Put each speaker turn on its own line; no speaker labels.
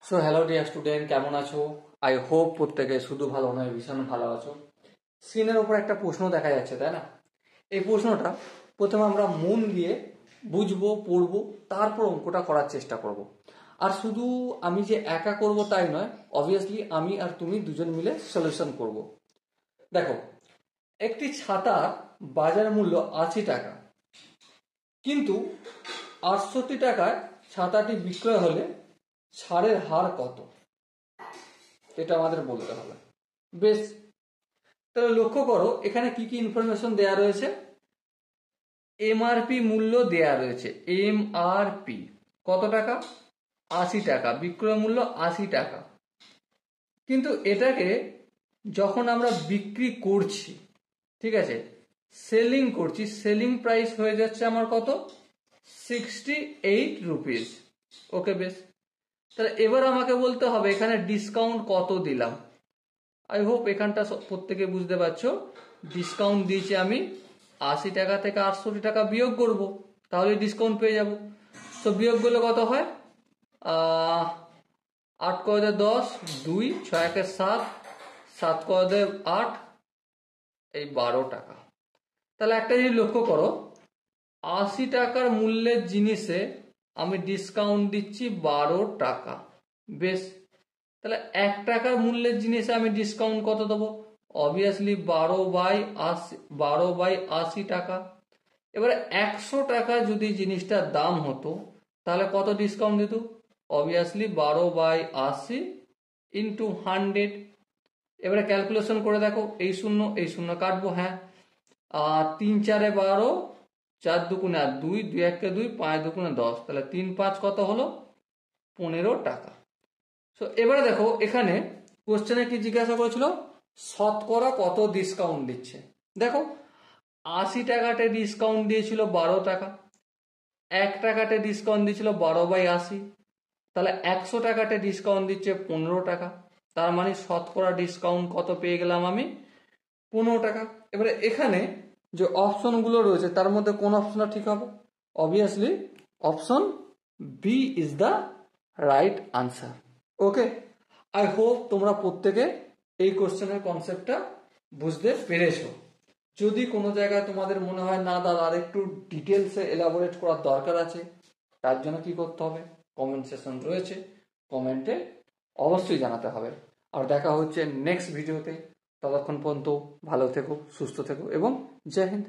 So hello dear student, কেমন আছো? I hope প্রত্যেকে শুধু ভালো নয়, ভীষণ ভালো আছো। স্ক্রিনের উপর একটা প্রশ্ন দেখা যাচ্ছে, তাই না? এই প্রশ্নটা প্রথমে আমরা মন দিয়ে বুঝবো, পড়বো, তারপর অঙ্কটা করার চেষ্টা করব। আর শুধু আমি যে একা করব তাই নয়, অবভিয়াসলি আমি আর তুমি দুজন মিলে সলিউশন করব। দেখো, একটি ছাতার বাজার মূল্য 80 টাকা, কিন্তু 68 টাকায় ছাতাটি বিক্রয় হলে ছাড়ের হার কত? এটা আমাদের বলতে হবে। বেশ, তাহলে লক্ষ্য করো এখানে কি কি ইনফরমেশন দেয়া রয়েছে। এমআরপি মূল্য দেয়া রয়েছে। এমআরপি কত টাকা? 80 টাকা। বিক্রয় মূল্য 80 টাকা। কিন্তু এটাকে যখন আমরা বিক্রি করছি, ঠিক আছে, সেলিং করছি, সেলিং প্রাইস হয়ে যাচ্ছে আমার কত? 68 রুপিস। ওকে, বেশ। তাহলে এবার আমাকে বলতে হবে এখানে ডিসকাউন্ট কত দিলাম। আই হোপ এখানটা প্রত্যেকে বুঝতে পারছো। ডিসকাউন্ট দিয়েছি আমি 80 টাকা থেকে 68 টাকা বিয়োগ করব, তাহলে ডিসকাউন্ট পেয়ে যাব। তো বিয়োগ করলে কত হয়? 8 × 10, 2, 6 × 7, 7 × 8, এই 12 টাকা। তাহলে একটা জিনিস লক্ষ্য করো, 80 টাকার মূল্যের জিনিসে আমি ডিসকাউন্ট দিচ্ছি 12 টাকা। বেশ, তাহলে 1 টাকার মূল্যের জিনিসে আমি ডিসকাউন্ট কত দেবো? অবভিয়াসলি 12/80 টাকা। এবারে 100 টাকা যদি জিনিসটার দাম হতো, তাহলে কত ডিসকাউন্ট দিত? Obviously 12/80 into 100। এবারে ক্যালকুলেশন করে দেখো, এই শূন্য এই শূন্য কাটবো। হ্যাঁ, 3 × 4 = 12, 4 × 2 = 8, 2, 2 × 1 = 2, 5 × 2 = 10, তাহলে 3 × 5 কত হলো? 15 টাকা। সো এবারে দেখো এখানে কোশ্চেনে কি জিজ্ঞাসা করেছিল, শতকরা কত ডিসকাউন্ট দিচ্ছে। দেখো, 80 টাকাতে ডিসকাউন্ট দিয়েছিল 12 টাকা, 1 টাকাতে ডিসকাউন্ট দিয়েছিল 12/80, তাহলে 100 টাকাতে ডিসকাউন্ট দিচ্ছে 15 টাকা। তার মানে শতকরা ডিসকাউন্ট কত পেয়ে গেলাম আমি? 15 টাকা। এবারে এখানে যে অপশনগুলো রয়েছে তার মধ্যে কোন অপশনটা ঠিক হবে? Obviously option B is the right answer. Okay, I hope তোমরা প্রত্যেকে এই কোশ্চেনের কনসেপ্টটা বুঝতে পেরেছো। যদি কোনো জায়গায় তোমাদের মনে হয় না দাদা আর একটু ডিটেলসে এলাবোরেট করার দরকার আছে, তার জন্য কি করতে হবে? কমেন্ট সেকশন রয়েছে, কমেন্টে অবশ্যই জানাতে হবে। আর দেখা হচ্ছে নেক্সট ভিডিওতে। ততক্ষণ পর্যন্ত ভালো থেকো, সুস্থ থেকো এবং জয় হিন্দ।